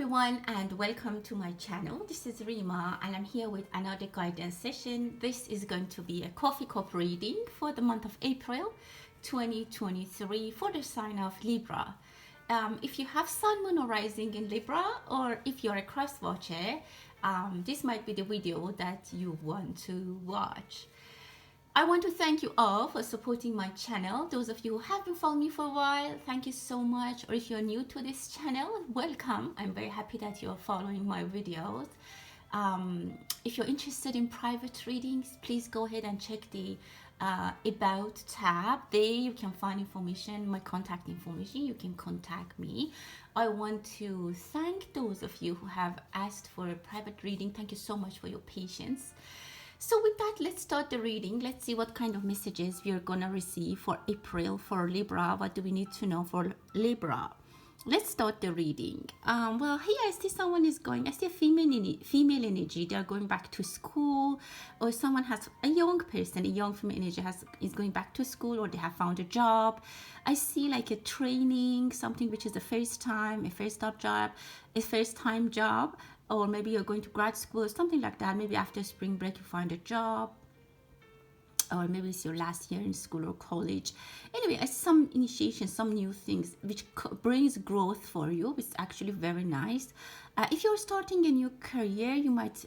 everyone and welcome to my channel. This is Rima and I'm here with another guidance session. This is going to be a coffee cup reading for the month of April 2023 for the sign of Libra. If you have Sun, Moon or Rising in Libra, or if you're a cross watcher, this might be the video that you want to watch. I want to thank you all for supporting my channel. Those of you who have been following me for a while, thank you so much. Or if you're new to this channel, welcome. I'm very happy that you're following my videos. If you're interested in private readings, please go ahead and check the About tab. There you can find information, my contact information. You can contact me. I want to thank those of you who have asked for a private reading. Thank you so much for your patience. So with that, let's start the reading. Let's see what kind of messages we are going to receive for April for Libra. What do we need to know for Libra? Let's start the reading. Well, here I see someone is going, I see a female energy. They are going back to school, or someone has, a young person, a young female energy is going back to school, or they have found a job. I see like a training, something which is the first time, a first time job. Or maybe you're going to grad school or something like that. Maybe after spring break you find a job, or maybe it's your last year in school or college. Anyway, some initiation, some new things which brings growth for you. It's actually very nice. If you're starting a new career,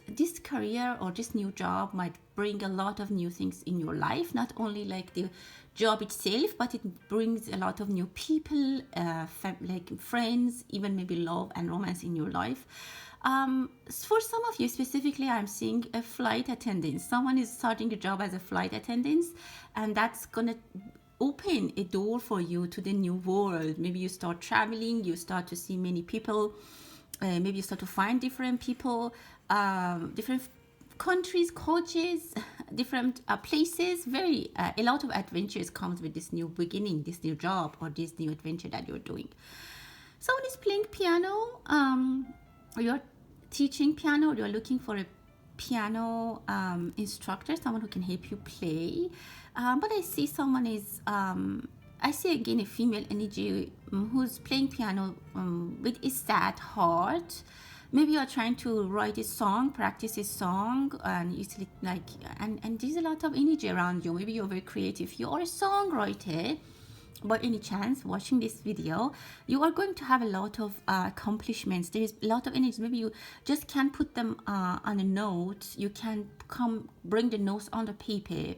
this career or this new job might bring a lot of new things in your life. Not only like the job itself, but it brings a lot of new people, like friends, even maybe love and romance in your life. For some of you specifically, I'm seeing a flight attendant. Someone is starting a job as a flight attendant, and that's gonna open a door for you to the new world. Maybe you start traveling, you start to see many people, maybe you start to find different people, different countries, cultures, different places. A lot of adventures comes with this new beginning, this new job, or this new adventure that you're doing. Someone is playing piano, or you're teaching piano, or you're looking for a piano instructor, someone who can help you play. But I see someone is, I see again a female energy who's playing piano with a sad heart. Maybe you're trying to write a song, practice a song, and it's like, and there's a lot of energy around you. Maybe you're very creative. You are a songwriter. By any chance watching this video, you are going to have a lot of accomplishments. There is a lot of energy. Maybe you just can't put them on a note. You can bring the notes on the paper.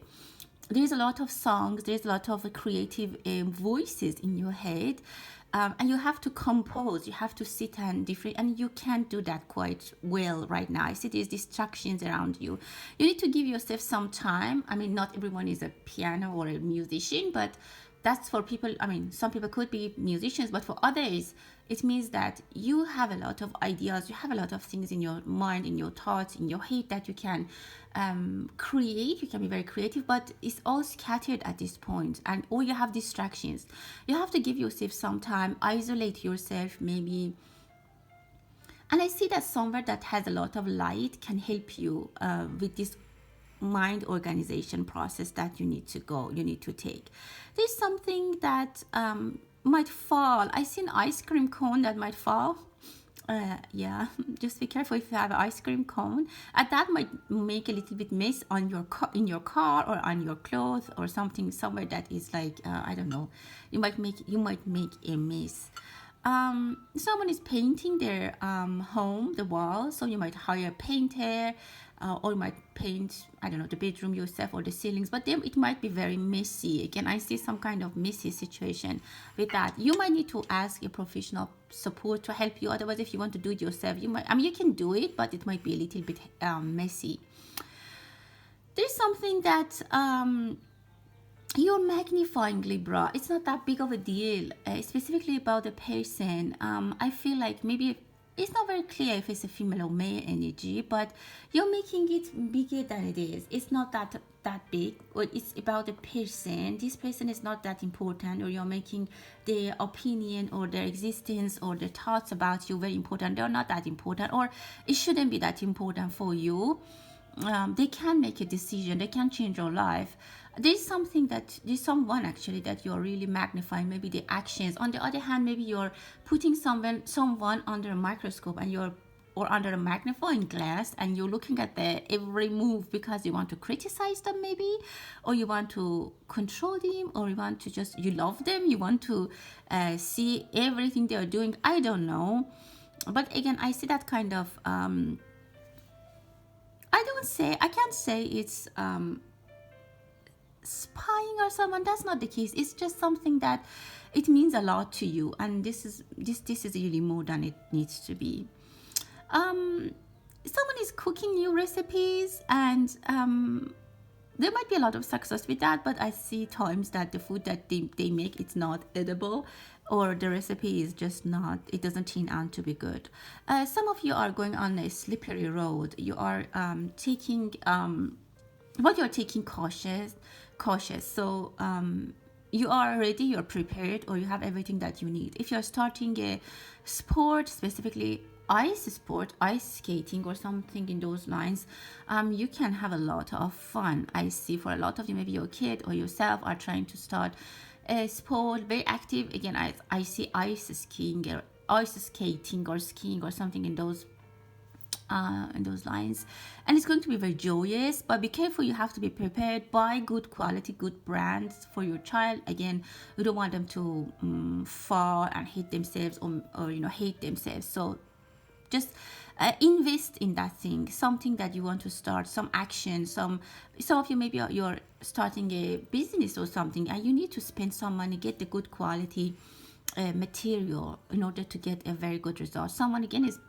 There's a lot of songs, there's a lot of creative voices in your head, and you have to compose, you have to sit and you can't do that quite well right now. I see there's distractions around you. You need to give yourself some time. I mean, not everyone is a piano or a musician, but that's for people. I mean, some people could be musicians, but for others, it means that you have a lot of ideas, you have a lot of things in your mind, in your thoughts, in your head that you can create. You can be very creative, but it's all scattered at this point, or you have distractions. You have to give yourself some time, isolate yourself maybe. And I see that somewhere that has a lot of light can help you with this mind organization process that you need to take. There's something that might fall. I see an ice cream cone that might fall. Yeah, just be careful if you have an ice cream cone. That might make a little bit mess on in your car or on your clothes or something somewhere that is like I don't know. You might make a mess. Someone is painting their home, the wall, so you might hire a painter, or you might paint, I don't know, the bedroom yourself or the ceilings, but then it might be very messy. Again, I see some kind of messy situation with that. You might need to ask a professional support to help you. Otherwise, if you want to do it yourself, you can do it, but it might be a little bit messy. There's something that you're magnifying, Libra. It's not that big of a deal, specifically about the person. I feel like maybe it's not very clear if it's a female or male energy, but you're making it bigger than it is. It's not that big, or it's about the person. This person is not that important, or you're making their opinion or their existence or their thoughts about you very important. They're not that important, or it shouldn't be that important for you. They can make a decision, they can change your life. there's someone actually that you're really magnifying, maybe the actions. On the other hand, maybe you're putting someone under a microscope, and you're or under a magnifying glass, and you're looking at their every move because you want to criticize them, maybe, or you want to control them, or you want to just, you love them, you want to see everything they're doing. I don't know, but again, I see that kind of I can't say it's spying or someone. That's not the case. It's just something that it means a lot to you, and this is really more than it needs to be. Someone is cooking new recipes, and there might be a lot of success with that, but I see times that the food that they make, it's not edible, or the recipe is just not, it doesn't turn out to be good. Some of you are going on a slippery road. You are taking you're taking cautious. So you are ready, you're prepared, or you have everything that you need. If you're starting a sport, specifically ice skating or something in those lines, you can have a lot of fun. I see for a lot of you, maybe your kid or yourself are trying to start a sport, very active. Again, I see ice skiing or ice skating or skiing or something in those lines, and it's going to be very joyous. But be careful, you have to be prepared. Buy good quality, good brands for your child. Again, you don't want them to fall and hit themselves, or hate themselves. So just invest in that thing, something that you want to start, some action. Some of you, maybe you're starting a business or something, and you need to spend some money, get the good quality material in order to get a very good result. Someone, again, is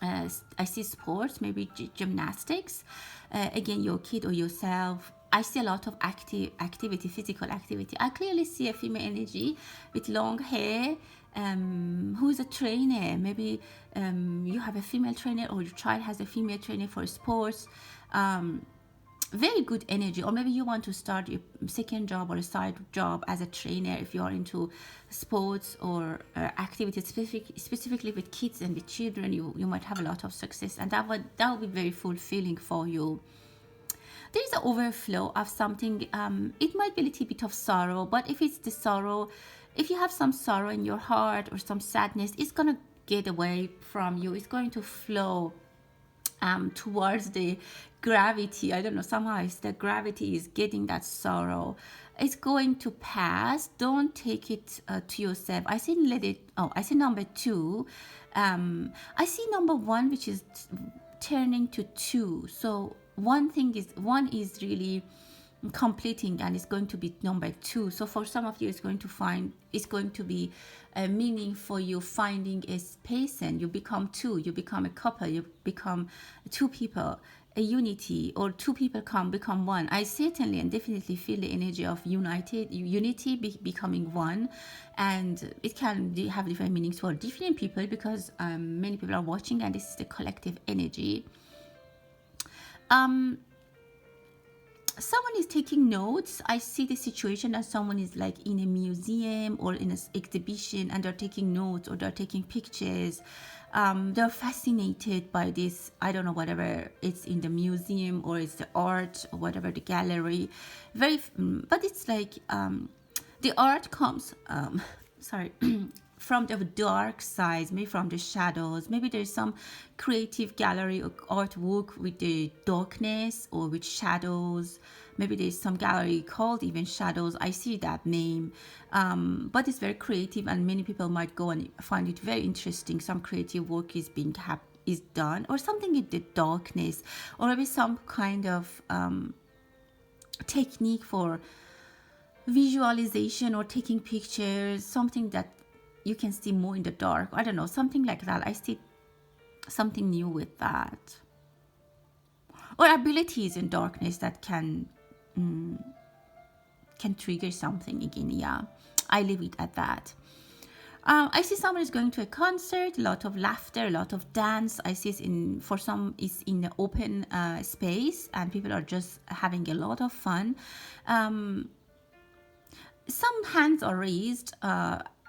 I see sports, maybe gymnastics. Again, your kid or yourself. I see a lot of activity, physical activity. I clearly see a female energy with long hair, who's a trainer. Maybe you have a female trainer, or your child has a female trainer for sports. Very good energy. Or maybe you want to start your second job or a side job as a trainer if you are into sports or activities, specifically with kids and with children. You might have a lot of success, and that would be very fulfilling for you. There is an overflow of something. It might be a little bit of sorrow, but if it's the sorrow, if you have some sorrow in your heart or some sadness, it's gonna get away from you. It's going to flow towards the gravity. I don't know, somehow it's the gravity is getting that sorrow. It's going to pass. Don't take it to yourself. I see I see number 2. I see number 1, which is turning to 2. So one is really completing, and it's going to be number 2. So for some of you, it's going to be a meaning for you finding a space, and you become 2, you become a couple, you become 2 people, a unity, or 2 people become 1. I certainly and definitely feel the energy of unity becoming 1, and it can have different meanings for different people, because many people are watching, and this is the collective energy. Someone is taking notes. I see the situation that someone is like in a museum or in an exhibition, and they're taking notes or they're taking pictures. They're fascinated by this, I don't know, whatever it's in the museum, or it's the art, or whatever, the gallery. But it's like the art comes from the dark side, maybe from the shadows. Maybe there's some creative gallery or artwork with the darkness or with shadows. Maybe there's some gallery called even Shadows. I see that name, but it's very creative, and many people might go and find it very interesting. Some creative work is done, or something in the darkness, or maybe some kind of technique for visualization or taking pictures, something that you can see more in the dark. I don't know, something like that. I see something new with that. Or abilities in darkness that can trigger something again. Yeah, I leave it at that. I see someone is going to a concert, a lot of laughter, a lot of dance. I see for some it's in the open space, and people are just having a lot of fun. Some hands are raised.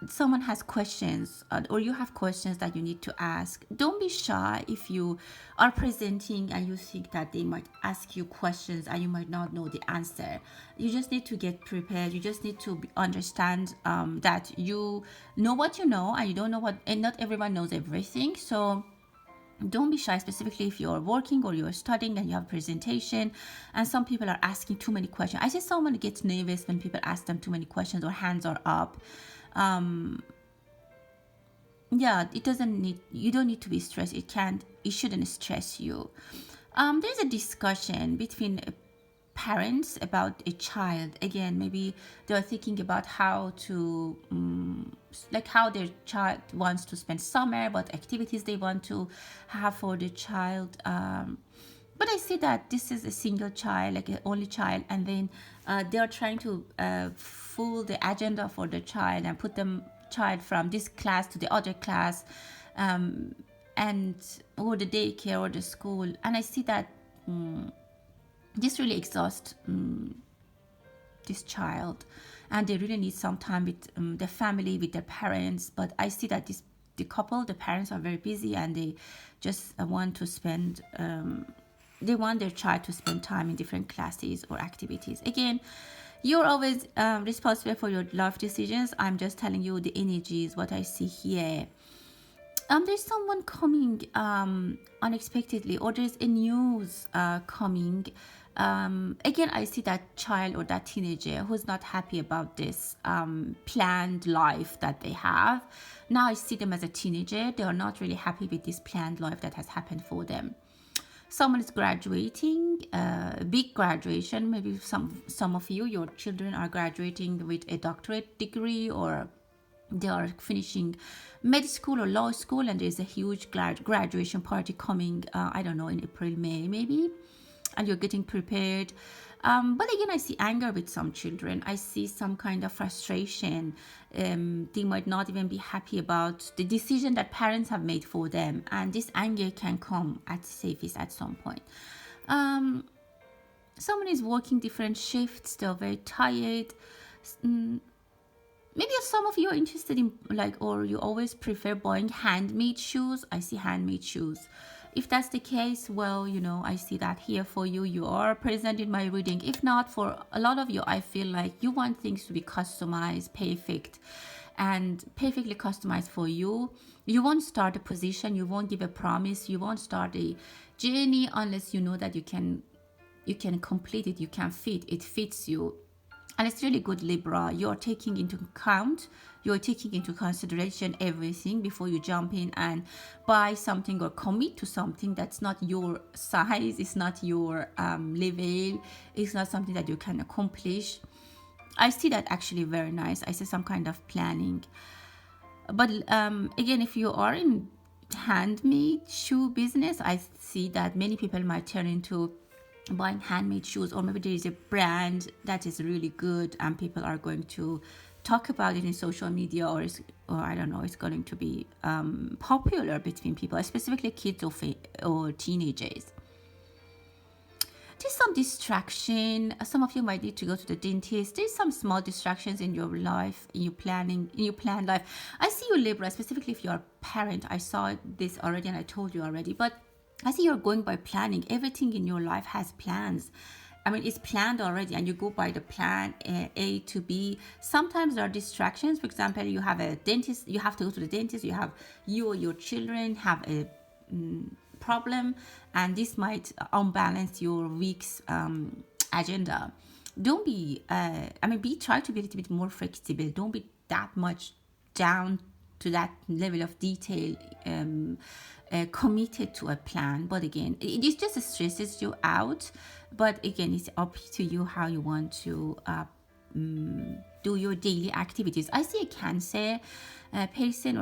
someone has questions, or you have questions that you need to ask. Don't be shy if you are presenting and you think that they might ask you questions and you might not know the answer. You just need to get prepared. You just need to understand that you know what you know, and you don't know what, and not everyone knows everything. So don't be shy, specifically if you're working or you're studying and you have a presentation and some people are asking too many questions. I see someone gets nervous when people ask them too many questions or hands are up. Yeah, it doesn't need, you don't need to be stressed. It shouldn't stress you. There's a discussion between parents about a child. Again, maybe they're thinking about how to like how their child wants to spend summer, what activities they want to have for the child. But I see that this is a single child, like an only child, and then they are trying to fool the agenda for the child and put them child from this class to the other class, and or the daycare or the school. And I see that this really exhausts this child, and they really need some time with the family, with their parents. But I see that the couple, the parents are very busy, and they just want to spend they want their child to spend time in different classes or activities. Again, you're always responsible for your life decisions. I'm just telling you the energies, what I see here. There's someone coming unexpectedly, or there's a news coming. Again, I see that child or that teenager who's not happy about this planned life that they have. Now I see them as a teenager. They are not really happy with this planned life that has happened for them. Someone is graduating, big graduation. Maybe some of you, your children are graduating with a doctorate degree, or they are finishing med school or law school, and there's a huge graduation party coming, I don't know, in April, May maybe, and you're getting prepared. But again, I see anger with some children. I see some kind of frustration. They might not even be happy about the decision that parents have made for them, and this anger can come at surface at some point. Someone is working different shifts. They're very tired. Maybe some of you are interested in, like, or you always prefer buying handmade shoes. I see handmade shoes. If that's the case, well, you know, I see that here for you. You are present in my reading. If not, for a lot of you, I feel like you want things to be customized, perfect, and perfectly customized for you. You won't start a position. You won't give a promise. You won't start a journey unless you know that you can complete it. You can fit. It fits you. And it's really good, Libra. You're taking into account, you're taking into consideration everything before you jump in and buy something or commit to something that's not your size, it's not your level, it's not something that you can accomplish. I see that actually very nice. I see some kind of planning. But again, if you are in handmade shoe business, I see that many people might turn into buying handmade shoes, or maybe there is a brand that is really good and people are going to talk about it in social media, or I don't know, it's going to be popular between people, specifically kids or teenagers. There's some distraction. Some of you might need to go to the dentist. There's some small distractions in your life, in your planned life. I see you, Libra, specifically if you're a parent. I saw this already and I told you already, but I see you're going by planning. Everything in your life has plans. I mean, it's planned already, and you go by the plan, A to B. Sometimes there are distractions. For example, you have a dentist, you have to go to the dentist, you or your children have a problem, and this might unbalance your week's agenda. Don't be, try to be a little bit more flexible. Don't be that much down to that level of detail, committed to a plan. But again, it just stresses you out. But again, it's up to you how you want to do your daily activities. I see a Cancer person,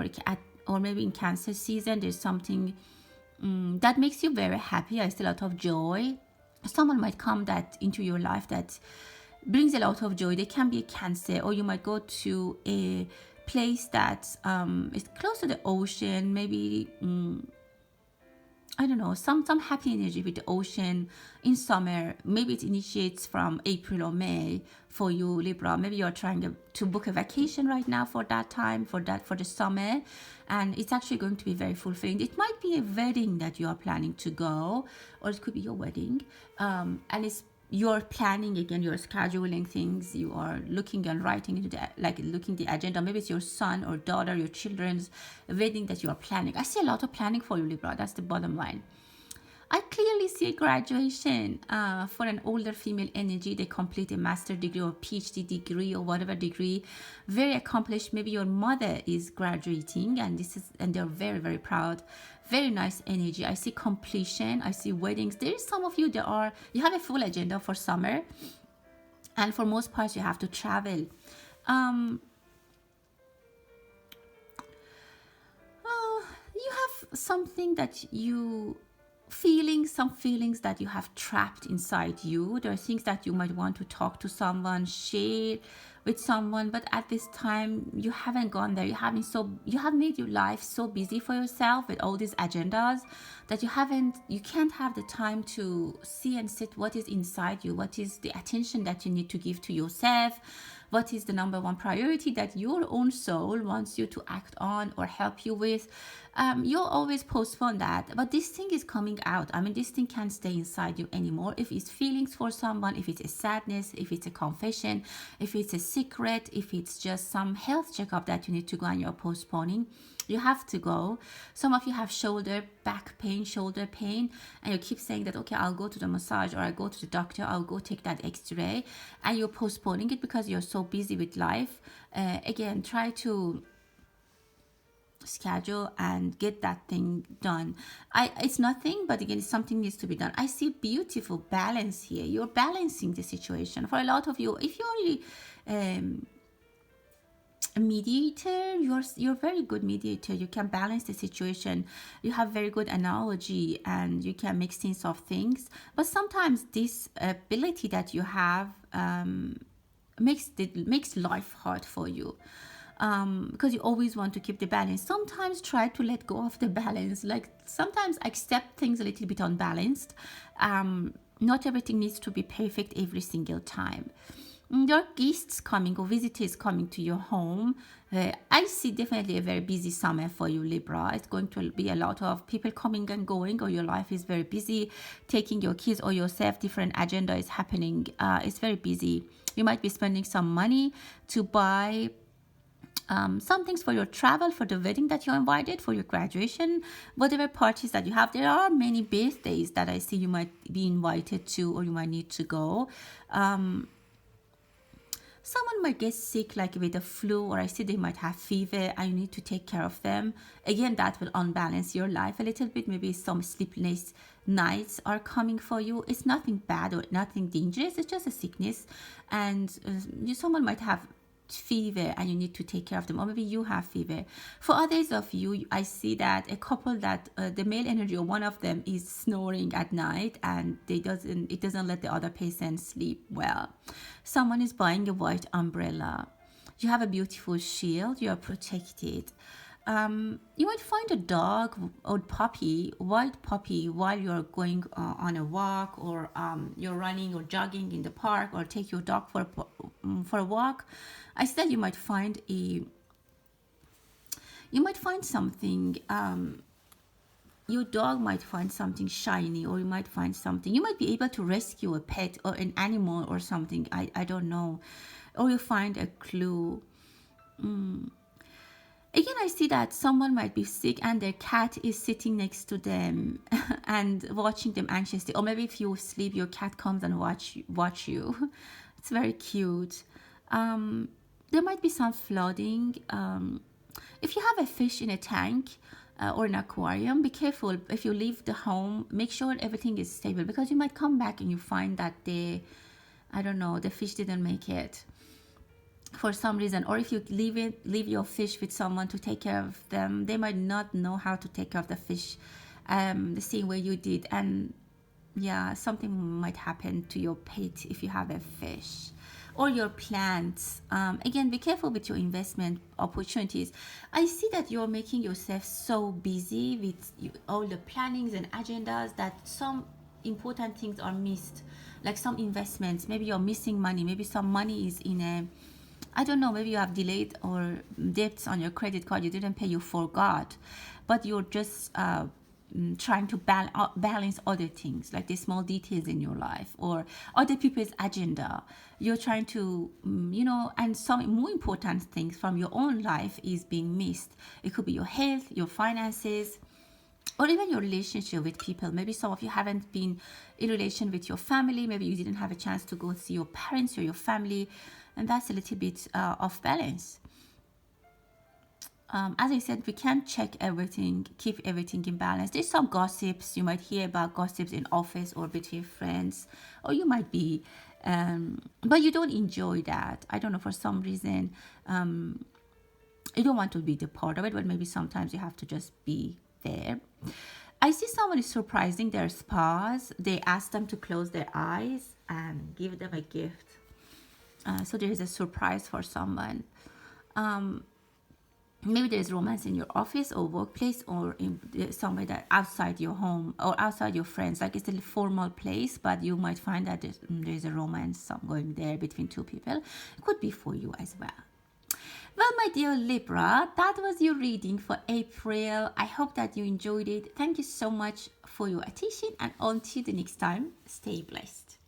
or maybe in Cancer season, there's something that makes you very happy. I see a lot of joy. Someone might come into your life that brings a lot of joy. They can be a Cancer, or you might go to a place that is close to the ocean, maybe I don't know, some happy energy with the ocean in summer. Maybe it initiates from April or May for you, Libra. Maybe you're trying to book a vacation right now for that time, for the summer, and it's actually going to be very fulfilling. It might be a wedding that you are planning to go, or it could be your wedding, and it's you're planning again, you're scheduling things, you are looking and writing into the looking the agenda. Maybe it's your son or daughter, your children's wedding that you are planning. I see a lot of planning for you, Libra. That's the bottom line. I clearly see a graduation for an older female energy. They complete a master degree or PhD degree or whatever degree, very accomplished. Maybe your mother is graduating, and they're very, very proud. Very nice energy. I see completion. I see weddings. There is some of you you have a full agenda for summer, and for most parts you have to travel. You have something that some feelings that you have trapped inside you. There are things that you might want to talk to someone, share with someone, but at this time you haven't gone there. You have made your life so busy for yourself with all these agendas that you can't have the time to see and sit what is inside you, what is the attention that you need to give to yourself, what is the number one priority that your own soul wants you to act on or help you with. You'll always postpone that, but this thing is coming out. I mean, this thing can't stay inside you anymore. If it's feelings for someone, if it's a sadness, if it's a confession, if it's a secret, if it's just some health checkup that you need to go and you're postponing, you have to go. Some of you have back pain, shoulder pain, and you keep saying that, okay, I'll go to the massage, or I'll go to the doctor, I'll go take that x-ray, and you're postponing it because you're so busy with life. Again, try to schedule and get that thing done. It's nothing, but again, something needs to be done. I see beautiful balance here. You're balancing the situation. For a lot of you, if you're already a mediator, you're very good mediator. You can balance the situation. You have very good analogy, and you can make sense of things. But sometimes this ability that you have makes life hard for you. Because you always want to keep the balance. Sometimes try to let go of the balance. Like sometimes accept things a little bit unbalanced. Not everything needs to be perfect every single time. There are guests coming or visitors coming to your home. I see definitely a very busy summer for you, Libra. It's going to be a lot of people coming and going, or your life is very busy. Taking your kids or yourself, different agenda is happening. It's very busy. You might be spending some money to buy some things for your travel, for the wedding that you're invited, for your graduation, whatever parties that you have. There are many birthdays that I see you might be invited to, or you might need to go. Someone might get sick, like with a flu, or I see they might have fever, and you need to take care of them. Again, that will unbalance your life a little bit. Maybe some sleepless nights are coming for you. It's nothing bad or nothing dangerous. It's just a sickness, and someone might have fever and you need to take care of them, or maybe you have fever. For others of you, I see that a couple that the male energy or one of them is snoring at night, and it doesn't let the other person sleep well. Someone is buying a white umbrella. You have a beautiful shield. You are protected. You might find a dog or white puppy, while you're going on a walk, or you're running or jogging in the park, or take your dog for a walk. I said you might find something. Your dog might find something shiny, or you might find something. You might be able to rescue a pet or an animal or something. I don't know, or you find a clue. Again, I see that someone might be sick and their cat is sitting next to them and watching them anxiously. Or maybe if you sleep, your cat comes and watch you. It's very cute. There might be some flooding. If you have a fish in a tank or an aquarium, be careful. If you leave the home, make sure everything is stable, because you might come back and you find that the fish didn't make it for some reason. Or if you leave your fish with someone to take care of them, they might not know how to take care of the fish the same way you did, and something might happen to your pet if you have a fish. or your plans. Again, be careful with your investment opportunities. I see that you're making yourself so busy with all the plannings and agendas that some important things are missed, like some investments. Maybe you're missing money. Maybe some money is in a, I don't know, maybe you have delayed or debts on your credit card you didn't pay, you forgot, but you're just trying to balance other things, like the small details in your life or other people's agenda. You're trying to, and some more important things from your own life is being missed. It could be your health, your finances, or even your relationship with people. Maybe some of you haven't been in relation with your family. Maybe you didn't have a chance to go see your parents or your family, and that's a little bit off balance. As I said, we can't check everything, keep everything in balance. There's some gossips. You might hear about gossips in office or between friends, or you might be, but you don't enjoy that. I don't know, for some reason, you don't want to be the part of it, but maybe sometimes you have to just be there. I see someone is surprising their spouse. They ask them to close their eyes and give them a gift. So there is a surprise for someone. Maybe there's romance in your office or workplace or in somewhere that outside your home or outside your friends. Like it's a formal place, but you might find that there's a romance going there between two people. It could be for you as well. Well, my dear Libra, that was your reading for April. I hope that you enjoyed it. Thank you so much for your attention, and until the next time, stay blessed.